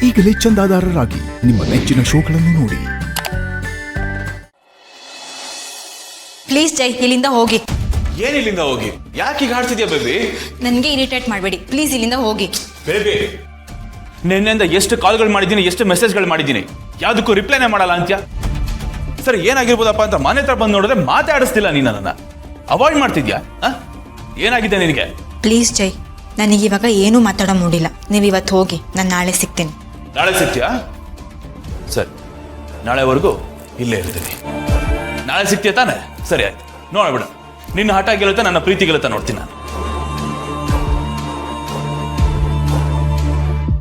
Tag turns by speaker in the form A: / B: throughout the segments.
A: ಈಗಲೇ ಚಂದಾದಾರರಾಗಿ ನಿಮ್ಮ ನೆಚ್ಚಿನ ಶೋಗಳನ್ನು ನೋಡಿ.
B: ಪ್ಲೀಸ್ ಜೈ, ಇಲ್ಲಿಂದ ಹೋಗಿ.
C: ಏನ್ ಇಲ್ಲಿಂದ ಹೋಗಿ? ಯಾಕೆ ಈಗ ಆಡ್ತಿದ್ಯಾ ಬೇಬಿ?
B: ನನಗೆ ಇರಿಟೇಟ್ ಮಾಡಬೇಡಿ ಪ್ಲೀಸ್, ಇಲ್ಲಿಂದ ಹೋಗಿ.
C: ಬೇಬಿ, ನಿನ್ನೆಯಿಂದ ಎಷ್ಟು ಕಾಲ್ಗಳು ಮಾಡಿದ್ದೀನಿ, ಎಷ್ಟು ಮೆಸೇಜ್ಗಳು ಮಾಡಿದ್ದೀನಿ, ಯಾವುದಕ್ಕೂ ರಿಪ್ಲೈನೇ ಮಾಡಲ್ಲ ಅಂತ್ಯ. ಸರಿ, ಏನಾಗಿರ್ಬೋದಪ್ಪ ಅಂತ ಮನೆ ಹತ್ರ ಬಂದು ನೋಡಿದ್ರೆ ಮಾತಾಡಿಸ್ತಿಲ್ಲ. ನೀನು ನನ್ನನ್ನು ಅವಾಯ್ಡ್ ಮಾಡ್ತಿದ್ಯಾ? ಏನಾಗಿದೆ ನಿನಗೆ?
B: ಪ್ಲೀಸ್ ಜೈ, ನನಗಿವಾಗ ಏನೂ ಮಾತಾಡೋ ಮೂಡಿಲ್ಲ. ನೀವು ಇವತ್ತು ಹೋಗಿ, ನಾನು ನಾಳೆ ಸಿಗ್ತೀನಿ.
C: ನಾಳೆ ಸಿಗ್ತೀಯಾ? ಸರಿ, ನಾಳೆವರೆಗೂ ಇಲ್ಲೇ ಇರ್ತೀನಿ. ನಾಳೆ ಸಿಗ್ತೀಯ ತಾನೆ? ಸರಿ ಆಯ್ತು, ನೋಡ್ಬಿಡ. ನಿನ್ನ ಹಠ ಗೆಲ್ಲುತ್ತಾ, ನನ್ನ ಪ್ರೀತಿ ಗೆಲ್ಲುತ್ತಾ ನೋಡ್ತೀನಿ ನಾನು.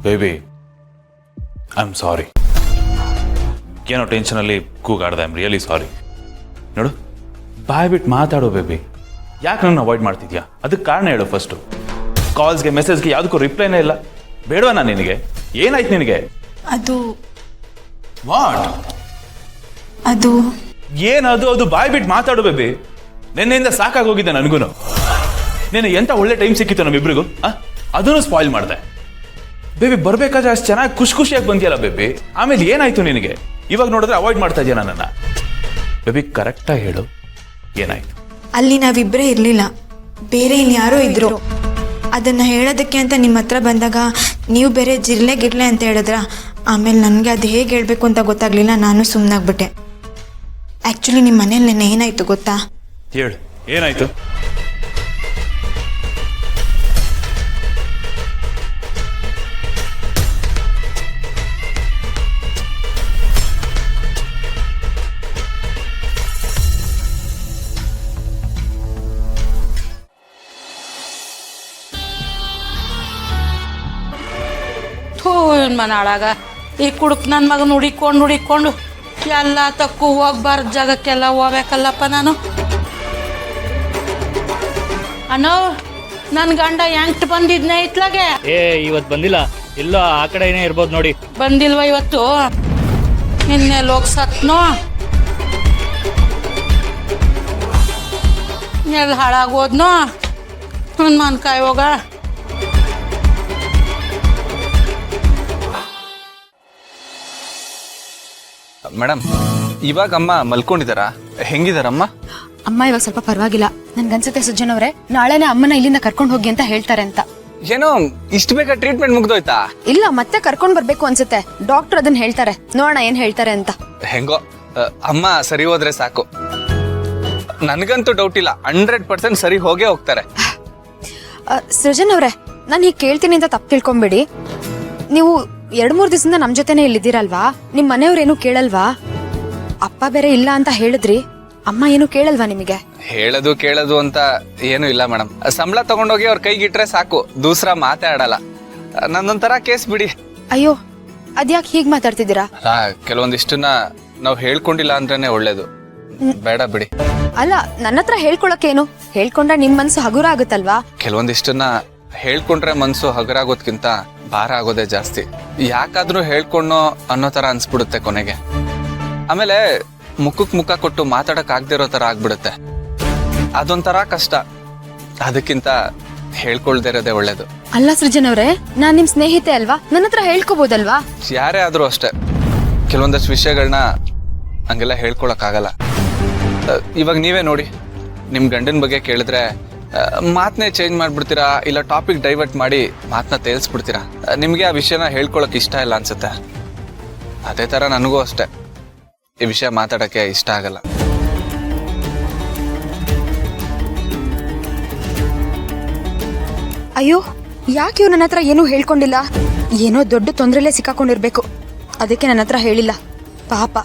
C: Baby, I am sorry. ಏನೋ ಟೆನ್ಷನಲ್ಲಿ ಕೂಗಾಡ್ದೆ. I am really sorry. ನೋಡು, ಬಾಯ್ ಬಿಟ್ಟು ಮಾತಾಡೋ ಬೇಬಿ. ಯಾಕೆ ನನ್ನ ಅವಾಯ್ಡ್ ಮಾಡ್ತಿದ್ಯಾ? ಅದಕ್ಕೆ ಕಾರಣ ಹೇಳು ಫಸ್ಟು. ಕಾಲ್ಸ್ಗೆ ಮೆಸೇಜ್ಗೆ ಯಾವುದಕ್ಕೂ ರಿಪ್ಲೈನೇ ಇಲ್ಲ. ಬೇಡವಾ ನಾನು ನಿನಗೆ? ಏನಾಯ್ತು ನಿನಗೆ?
B: ಅದು
C: ವಾಟ್?
B: ಅದು
C: ಏನದು? ಅದು ಬಾಯ್ ಬಿಟ್ಟು ಮಾತಾಡು ಬೇಬಿ. ನಿನ್ನೆಯಿಂದ ಸಾಕಾಗೋಗಿದೆ ನನಗೂ. ನೀನು ಎಂತ ಒಳ್ಳೆ ಟೈಮ್ ಸಿಕ್ಕಿತ್ತು ನಮ್ಮಿಬ್ರಿಗೂ, ಅದನ್ನು ಸ್ಪಾಯ್ಲ್ ಮಾಡಿದೆ ಬೇಬಿ. ಬರ್ಬೇಕಾದ್ರೆ ಅಷ್ಟು ಚೆನ್ನಾಗಿ ಖುಷಿಯಾಗಿ ಬಂದಿಯಲ್ಲ ಬೇಬಿ. ಆಮೇಲೆ ಏನಾಯ್ತು ನಿನಗೆ? ಇವಾಗ ನೋಡಿದ್ರೆ ಅವಾಯ್ಡ್ ಮಾಡ್ತಾ ಇದೆಯಾ ನನ್ನನ್ನು? ಬೇಬಿ, ಕರೆಕ್ಟಾಗಿ ಹೇಳು, ಏನಾಯ್ತು?
B: ಅಲ್ಲಿ ನಾವಿಬ್ಬರೇ ಇರಲಿಲ್ಲ, ಬೇರೆ ಇನ್ಯಾರೋ ಇದ್ರು. ಅದನ್ನು ಹೇಳೋದಕ್ಕೆ ಅಂತ ನಿಮ್ಮ ಹತ್ರ ಬಂದಾಗ ನೀವು ಬೇರೆ ಜಿರ್ಲೆ ಗಿರ್ಲೆ ಅಂತ ಹೇಳಿದ್ರ. ಆಮೇಲೆ ನನಗೆ ಅದು ಹೇಗೆ ಹೇಳಬೇಕು ಅಂತ ಗೊತ್ತಾಗ್ಲಿಲ್ಲ, ನಾನು ಸುಮ್ಮನಾಗ್ಬಿಟ್ಟೆ. ಆ್ಯಕ್ಚುಲಿ ನಿಮ್ಮ ಮನೇಲಿ ನೆನ್ನೆ ಏನಾಯ್ತು ಗೊತ್ತಾ?
C: ಹೇಳು, ಏನಾಯ್ತು?
D: ಮನಾಳಾಗ ಈ ಕುಡುಕ್ ನನ್ನ ಮಗನ ಹುಡಿಕೊಂಡು ಎಲ್ಲ ತಕ್ಕು ಹೋಗ್ಬಾರ್ದು ಜಾಗಕ್ಕೆಲ್ಲ ಹೋಗ್ಬೇಕಲ್ಲಪ್ಪ ನಾನು. ಅನ್ನೋ, ನನ್ನ ಗಂಡ ಎಂಟ್ ಬಂದಿದ್ನೆ ಇತ್ಲಾಗೆ.
E: ಇವತ್ತು ಬಂದಿಲ್ಲ, ಎಲ್ಲೋ ಆ ಕಡೆನೇ ಇರ್ಬೋದು ನೋಡಿ.
D: ಬಂದಿಲ್ವ ಇವತ್ತು? ನಿನ್ನೆ ಲೋಕ್ಸತ್ನೋ ಎಲ್ಲಿ ಹಾಳಾಗೋದ್ನೋ ಹನುಮಾನ್ಕಾಯಿ ಹೋಗ.
F: ಮೇಡಮ್, ಇವಾಗ ಅಮ್ಮ ಮಲ್ಕೊಂಡಿದಾರಾ? ಹೆಂಗಿದಾರಮ್ಮ?
G: ಅಮ್ಮ ಇವಾಗ ಸ್ವಲ್ಪ ಪರವಾಗಿಲ್ಲ. ನನ್ಗನ್ಸುತ್ತೆ ಸುಜನ್ ಅವರೇ, ನಾಳೆನೆ ಅಮ್ಮನ ಇಲ್ಲಿಂದ ಕರ್ಕೊಂಡು ಹೋಗಿ ಅಂತ ಹೇಳ್ತಾರೆ ಅಂತ.
F: ಏನೋ ಇಷ್ಟು ಬೇಗ ಟ್ರೀಟ್ಮೆಂಟ್ ಮುಗ್ದೋಯ್ತಾ?
G: ಇಲ್ಲ, ಮತ್ತೆ ಕರ್ಕೊಂಡ್ ಬರ್ಬೇಕು ಅನ್ಸುತ್ತೆ. ಡಾಕ್ಟರ್ ಅದನ್ನ ಹೇಳ್ತಾರೆ, ನೋಡೋಣ ಏನ್ ಹೇಳ್ತಾರೆ ಅಂತ.
F: ಹೆಂಗೋ ಅಮ್ಮ ಸರಿ ಹೋದ್ರೆ ಸಾಕು. ನನ್ಗಂತೂ ಡೌಟ್ ಇಲ್ಲ, 100% ಸರಿ ಹೋಗೇ ಹೋಗ್ತಾರೆ.
G: ಸೃಜನ್ ಅವ್ರೆ, ನಾನು ಹೀಗೆ ಕೇಳ್ತೀನಿ ಅಂತ ತಪ್ಪು ತಿಳ್ಕೊಂಬಿಡಿ. ನೀವು 2-3 ದಿವಸದಿಂದ ನಮ್ ಜೊತೆನೆ ಇಲ್ಲಿದ್ದೀರಲ್ವಾ? ನಿಮ್ ಮನೆಯವ್ರೇನು ಕೇಳಲ್ವಾ? ಅಪ್ಪ ಬೇರೆ ಇಲ್ಲ ಅಂತ ಹೇಳಿದ್ರಿ, ಅಮ್ಮ ಏನು ಕೇಳಲ್ವಾ ನಿಮಗೆ?
F: ಕೇಳೋದು ಅಂತ ಏನು ಇಲ್ಲ ಮೇಡಮ್. ಸಂಬಳ ತಗೊಂಡೋಗಿ ಅವ್ರ ಕೈಗಿಟ್ರೆ ಸಾಕು, ದೂಸರಾ ಮಾತೇ ಆಡಲ್ಲ. ನಂದೊಂಥರ ಕೇಸ್ ಬಿಡಿ.
G: ಅಯ್ಯೋ, ಅದ್ಯಾಕೆ ಹೀಗ್ ಮಾತಾಡ್ತಿದ್ದೀರಾ?
F: ಕೆಲವೊಂದಿಷ್ಟನ್ನ ನಾವು ಹೇಳ್ಕೊಂಡಿಲ್ಲ ಅಂದ್ರೇನೆ ಒಳ್ಳೇದು. ಬೇಡ ಬಿಡಿ.
G: ಅಲ್ಲ, ನನ್ನ ಹತ್ರ ಹೇಳ್ಕೊಳಕ್ಕೇನು? ಹೇಳ್ಕೊಂಡ್ರೆ ನಿಮ್ ಮನ್ಸು ಹಗುರ ಆಗುತ್ತಲ್ವಾ?
F: ಕೆಲವೊಂದಿಷ್ಟನ್ನ ಹೇಳ್ಕೊಂಡ್ರೆ ಮನ್ಸು ಹಗುರಾಗೋದ್ಕಿಂತ ಭಾರ ಆಗೋದೇ ಜಾಸ್ತಿ. ಯಾಕಾದ್ರೂ ಹೇಳ್ಕೊಂಡೋ ಅನ್ನೋ ತರ ಅನ್ಸ್ಬಿಡುತ್ತೆ ಕೊನೆಗೆ. ಆಮೇಲೆ ಮುಖಕ್ ಮುಖ ಕೊಟ್ಟು ಮಾತಾಡಕ್ ಆಗದೆ ಇರೋ ತರ ಆಗ್ಬಿಡುತ್ತೆ. ಅದೊಂಥರ ಕಷ್ಟ. ಅದಕ್ಕಿಂತ ಹೇಳ್ಕೊಳ್ದೇ ಇರೋದೇ ಒಳ್ಳೇದು.
G: ಅಲ್ಲ ಸೃಜನ್ ಅವ್ರೆ, ನಾನ್ ನಿಮ್ ಸ್ನೇಹಿತೆ ಅಲ್ವಾ? ನನ್ನ ಹತ್ರ ಹೇಳ್ಕೋಬಹುದಲ್ವಾ?
F: ಯಾರೇ ಆದ್ರೂ ಅಷ್ಟೇ, ಕೆಲವೊಂದಷ್ಟು ವಿಷಯಗಳನ್ನ ಹಂಗೆಲ್ಲ ಹೇಳ್ಕೊಳಕ್ ಆಗಲ್ಲ. ಇವಾಗ ನೀವೇ ನೋಡಿ, ನಿಮ್ ಗಂಡನ ಬಗ್ಗೆ ಕೇಳಿದ್ರೆ ಮಾತನ್ನೇ ಚೇಂಜ್ ಮಾಡ್ಬಿಡ್ತೀರಾ, ಇಲ್ಲ ಟಾಪಿಕ್ ಡೈವರ್ಟ್ ಮಾಡಿ ಮಾತನ್ನ ತೇಲ್ಸ್ಬಿಡ್ತೀರಾ. ನಿಮ್ಗೆ ಆ ವಿಷಯನ ಹೇಳ್ಕೊಳಕ್ ಇಷ್ಟ ಇಲ್ಲ ಅನ್ಸುತ್ತೆ. ಅದೇ ತರ ನನಗೂ ಅಷ್ಟೇ, ಈ ವಿಷಯ ಮಾತಾಡಕ್ಕೆ ಇಷ್ಟ ಆಗಲ್ಲ.
G: ಅಯ್ಯೋ, ಯಾಕೆ ಇವ್ ನನ್ನ ಹತ್ರ ಏನೂ ಹೇಳ್ಕೊಂಡಿಲ್ಲ? ಏನೋ ದೊಡ್ಡ ತೊಂದ್ರೆಲೇ ಸಿಕ್ಕಾಕೊಂಡಿರ್ಬೇಕು, ಅದಕ್ಕೆ ನನ್ನ ಹತ್ರ ಹೇಳಿಲ್ಲ ಪಾಪ.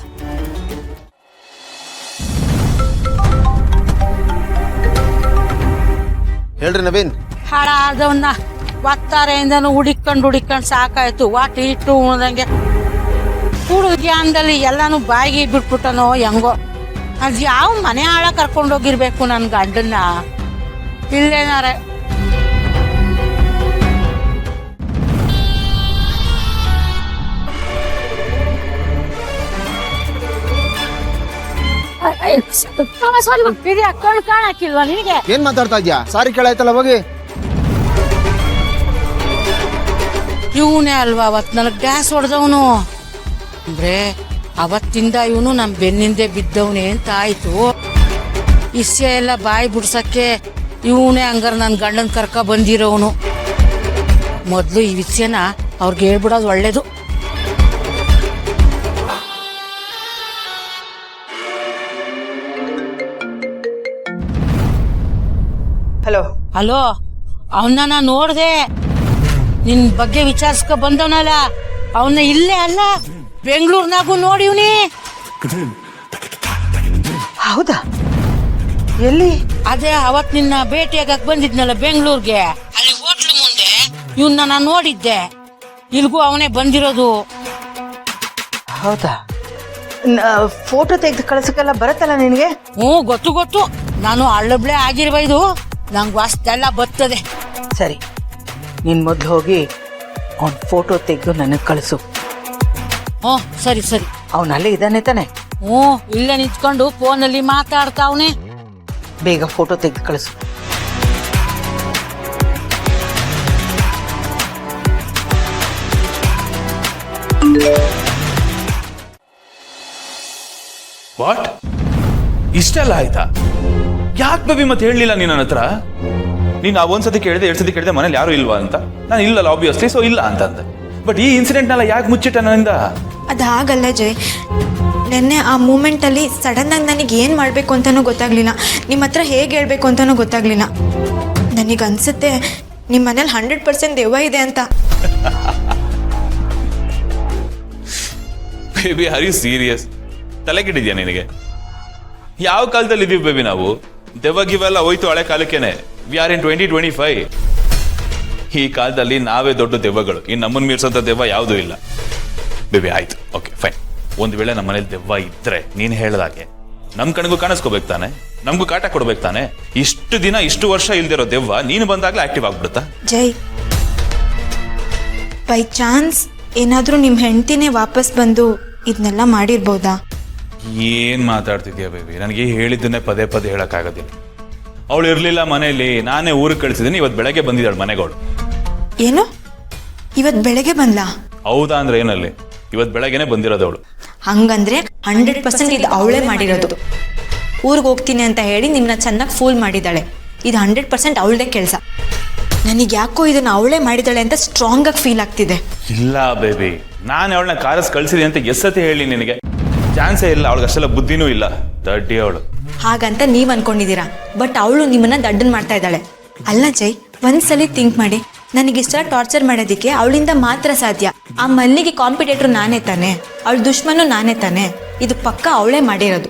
H: ಹೇಳ್ರಿ ನವೀನ್.
D: ಹಾಳಾದವನ್ನ ಒತ್ತಾರೆಯಿಂದನು ಹುಡಿಕೊಂಡು ಸಾಕಾಯ್ತು. ವಾಟ್ ಇಟ್ಟು ಉಳ್ದಂಗೆ ಹುಡುಗಿ ಅಂದಲ್ಲಿ ಎಲ್ಲಾನು ಬಾಯಿಗೆ ಬಿಟ್ಬಿಟ್ಟನೋ ಹೆಂಗೋ. ಅದು ಯಾವ ಮನೆ ಹಾಳ ಕರ್ಕೊಂಡೋಗಿರ್ಬೇಕು ನನ್ನ ಗಂಡನ್ನ? ಇಲ್ಲೇನಾರೆ ಕಣ್ ಕಾಣಕ್ಕಿಲ್ವಾ ನಿನಗೆ?
H: ಏನ್ ಮಾತಾಡ್ತಾ ಇದ್ಯಾ? ಸಾರಿ ಕೇಳಾಯ್ತಲ್ಲ ಹೋಗಿ.
D: ಇವನೇ ಅಲ್ವಾ ಅವತ್ತು ನನಗೆ ಗ್ಯಾಸ್ ಹೊಡೆದವನು ಅಂದ್ರೆ ಅವತ್ತಿಂದ ಇವನು ನಮ್ಮ ಬೆನ್ನಿಂದೆ ಬಿದ್ದವನೇ ಅಂತ ಆಯ್ತು. ಇಸ್ಸೆ ಎಲ್ಲ ಬಾಯಿ ಬಿಡ್ಸಕ್ಕೆ ಇವನೇ ಹಂಗಾರೆ ನನ್ನ ಗಂಡನ ಕರ್ಕ ಬಂದಿರೋವನು. ಮೊದಲು ಈ ವಿಷಯನ ಅವ್ರಿಗೆ ಹೇಳ್ಬಿಡೋದು ಒಳ್ಳೇದು.
H: ಹಲೋ
D: ಹಲೋ, ಅವನ್ನ ನಾನು ನೋಡ್ದೆ, ನಿನ್ ಬಗ್ಗೆ ವಿಚಾರಿಸ್ಕ ಬಂದವನಲ್ಲ ಅವನ್ನ ಇಲ್ಲೇ ಅಲ್ಲ ಬೆಂಗಳೂರಿನಾಗೂ ನೋಡಿವ್ನಿ.
H: ಹೌದಾ? ಎಲ್ಲಿ?
D: ಅದೇ ಅವತ್ ನಿನ್ನ ಭೇಟಿಯಾಗಕ್ ಬಂದಿದ್ನಲ್ಲ ಬೆಂಗಳೂರಿಗೆ, ಅಲ್ಲಿ ಹೋಟ್ಲು ಮುಂದೆ ಇವನ್ನ ನಾನು ನೋಡಿದ್ದೆ. ಇಲ್ಗೂ ಅವನೇ ಬಂದಿರೋದು.
H: ಹೌದಾ? ಫೋಟೋ ತೆಗೆದು ಕಳ್ಸಕ್ಕೆಲ್ಲ ಬರುತ್ತಲ್ಲ ನಿನಗೆ?
D: ಹ್ಞೂ ಗೊತ್ತು ಗೊತ್ತು, ನಾನು ಹಳ್ಳಬ್ಳೆ ಆಗಿರ್ಬೋದು, ನಂಗೆ ವಾಸ್ತೆಲ್ಲ ಬರ್ತದೆ.
H: ಸರಿ, ನೀನು ಮೊದಲು ಹೋಗಿ ಅವನ ಫೋಟೋ ತೆಗೆದು ನನಗೆ ಕಳಿಸು.
D: ಹ್ಞೂ ಸರಿ ಸರಿ.
H: ಅವನಲ್ಲೇ ಇದ್ದಾನೆ ತಾನೆ?
D: ಹ್ಞೂ ಇಲ್ಲೇ ನಿಂತ್ಕೊಂಡು ಫೋನಲ್ಲಿ ಮಾತಾಡ್ತಾವನೆ.
H: ಬೇಗ ಫೋಟೋ ತೆಗೆದು ಕಳಿಸು.
C: ವಾಟ್? ಇಷ್ಟೆಲ್ಲ ಆಯ್ತಾ? ಯಾಕೆ ಬೇಬಿ ಮತ್ತೆ ಹೇಳಲಿಲ್ಲ ನೀನು ನನ್ನ ಹತ್ರ? ನೀನು ಒಂದ್ಸತಿ ಕೇಳಿದೆ, 2 ಸತಿ ಕೇಳಿದೆ, ಮನೇಲಿ ಯಾರು ಇಲ್ವಾ ಅಂತ. ನಾನು ಇಲ್ಲಲ್ಲ ಆಬ್ವಿಯಸ್ಲಿ, ಸೊ ಇಲ್ಲ ಅಂತಂದೆ. ಬಟ್ ಈ ಇನ್ಸಿಡೆಂಟ್ನೆಲ್ಲ ಯಾಕೆ ಮುಚ್ಚಿಟ್ಟ ನನ್ನಿಂದ?
B: ಅದು ಹಾಗಲ್ಲ ಜಯ್, ನೆನ್ನೆ ಆ ಮೂಮೆಂಟಲ್ಲಿ ಸಡನ್ನಾಗಿ ನನಗೆ ಏನು ಮಾಡಬೇಕು ಅಂತಲೂ ಗೊತ್ತಾಗಲಿಲ್ಲ, ನಿಮ್ಮ ಹತ್ರ ಹೇಗೆ ಹೇಳಬೇಕು ಅಂತಲೂ ಗೊತ್ತಾಗಲಿಲ್ಲ. ನನಗೆ ಅನಿಸುತ್ತೆ ನಿಮ್ಮ ಮನೇಲಿ 100% ದೆವ್ವ ಇದೆ ಅಂತ.
C: Baby are you serious? ತಲೆಗಿಡಿದ್ಯಾ ನಿನಗೆ? ಯಾವ ಕಾಲದಲ್ಲಿ ಇದೀವಿ ಬೇಬಿ ನಾವು? ದೆವ್ವ ಗಿವೆಲ್ಲ ಹೋಯ್ತು ಹಳೆ ಕಾಲಕ್ಕೇನೆ. ವಿ ಆರ್ ಇನ್ 2025. ಈ ಕಾಲದಲ್ಲಿ ನಾವೇ ದೊಡ್ಡ ದೆವ್ವಗಳು. ಇನ್ನು ನಮ್ಮನ್ನು ಮೀರ್ಸೋಂಥ ದೆವ್ವ ಯಾವುದೂ ಇಲ್ಲ. ಬೇಬಿ ಆಯ್ತು, ಓಕೆ ಫೈನ್. ಒಂದು ವೇಳೆ ನಮ್ಮ ಮನೇಲಿ ದೆವ್ವ ಇದ್ರೆ ನೀನು ಹೇಳ್ದಾಗೆ ನಮ್ಮ ಕಣ್ಗೂ ಕಾಣಿಸ್ಕೋಬೇಕು ತಾನೆ, ನಮಗೂ ಕಾಟ ಕೊಡ್ಬೇಕು ತಾನೆ. ಇಷ್ಟು ದಿನ ಇಷ್ಟು ವರ್ಷ ಇಲ್ದಿರೋ ದೆವ್ವ ನೀನು ಬಂದಾಗಲೇ ಆಕ್ಟಿವ್ ಆಗ್ಬಿಡುತ್ತಾ?
B: ಜೈ, ಬೈ ಚಾನ್ಸ್ ಏನಾದರೂ ನಿಮ್ಮ ಹೆಂಡ್ತಿನೇ ವಾಪಸ್ ಬಂದು ಇದನ್ನೆಲ್ಲ ಮಾಡಿರ್ಬೋದಾ?
C: ಏನ್ ಮಾತಾಡ್ತಿದ್ಯಾ ಬೇಬಿ? ನನಗೆ ಹೇಳಿದ್ದನ್ನೇ ಪದೇ ಪದೇ ಹೇಳಕ್ಕಾಗೋದಿಲ್ಲ. ಅವಳು ಇರ್ಲಿಲ್ಲ ಮನೆಯಲ್ಲಿ, ನಾನೇ ಊರಿಗೆ ಕಳಿಸಿದ್ದೀನಿ. ಇವತ್ತು ಬೆಳಗ್ಗೆ ಬಂದಿದ್ದಾಳು ಮನೆಗೋಳು.
B: ಏನು, ಇವತ್ತು ಬೆಳಗ್ಗೆ ಬಂದ್ಲಾ?
C: ಹೌದಾ ಅಂದ್ರೆ ಏನಲ್ಲಿ? ಇವತ್ತು ಬೆಳಗ್ಗೆನೆ ಬಂದಿರೋದು ಅವಳು.
B: ಹಂಗಂದ್ರೆ 100% ಇದು ಅವಳೇ ಮಾಡಿರೋದು. ಊರಿಗೆ ಹೋಗ್ತೀನಿ ಅಂತ ಹೇಳಿ ನಿಮ್ಮನ್ನ ಚೆನ್ನಾಗಿ ಫೂಲ್ ಮಾಡಿದ್ದಾಳೆ. ಇದು 100% ಅವಳದೇ ಕೆಲಸ. ನನಗೆ ಯಾಕೋ ಇದನ್ನ ಅವಳೇ ಮಾಡಿದಾಳೆ ಅಂತ ಸ್ಟ್ರಾಂಗ್ ಆಗಿ ಫೀಲ್ ಆಗ್ತಿದೆ.
C: ಇಲ್ಲ ಬೇಬಿ, ನಾನು ಅವಳನ್ನ ಕಾರಸ್ ಕಳ್ಸಿದೆ ಅಂತ ಎಷ್ಟತಿ ಹೇಳಿ ನಿನಗೆ? ಚಾನ್ಸೇ ಇಲ್ಲ. ಅವಳಿಗೆ ಅಷ್ಟೆಲ್ಲ ಬುದ್ಧಿನೂ ಇಲ್ಲ, ದಡ್ಡಿ ಅವಳು.
B: ಹಾಗಂತ ನೀವ್ ಅನ್ಕೊಂಡಿದ್ದೀರಾ, ಬಟ್ ಅವಳು ನಿಮ್ಮನ್ನ ದಡ್ಡನ್ ಮಾಡ್ತಾ ಇದ್ದಾಳೆ. ಅಲ್ಲ ಜೈ, ಒಂದ್ಸಲಿ ಥಿಂಕ್ ಮಾಡಿ, ನನಗಿಷ್ಟ ಟಾರ್ಚರ್ ಮಾಡೋದಿಕ್ಕೆ ಅವಳಿಂದ ಮಾತ್ರ ಸಾಧ್ಯ. ಆ ಮಲ್ಲಿಗೆ ಕಾಂಪಿಟೇಟರ್ ನಾನೇ ತಾನೆ, ಅವಳ ದುಶ್ಮನು ನಾನೇ ತಾನೆ. ಇದು ಪಕ್ಕ ಅವಳೇ ಮಾಡಿರೋದು.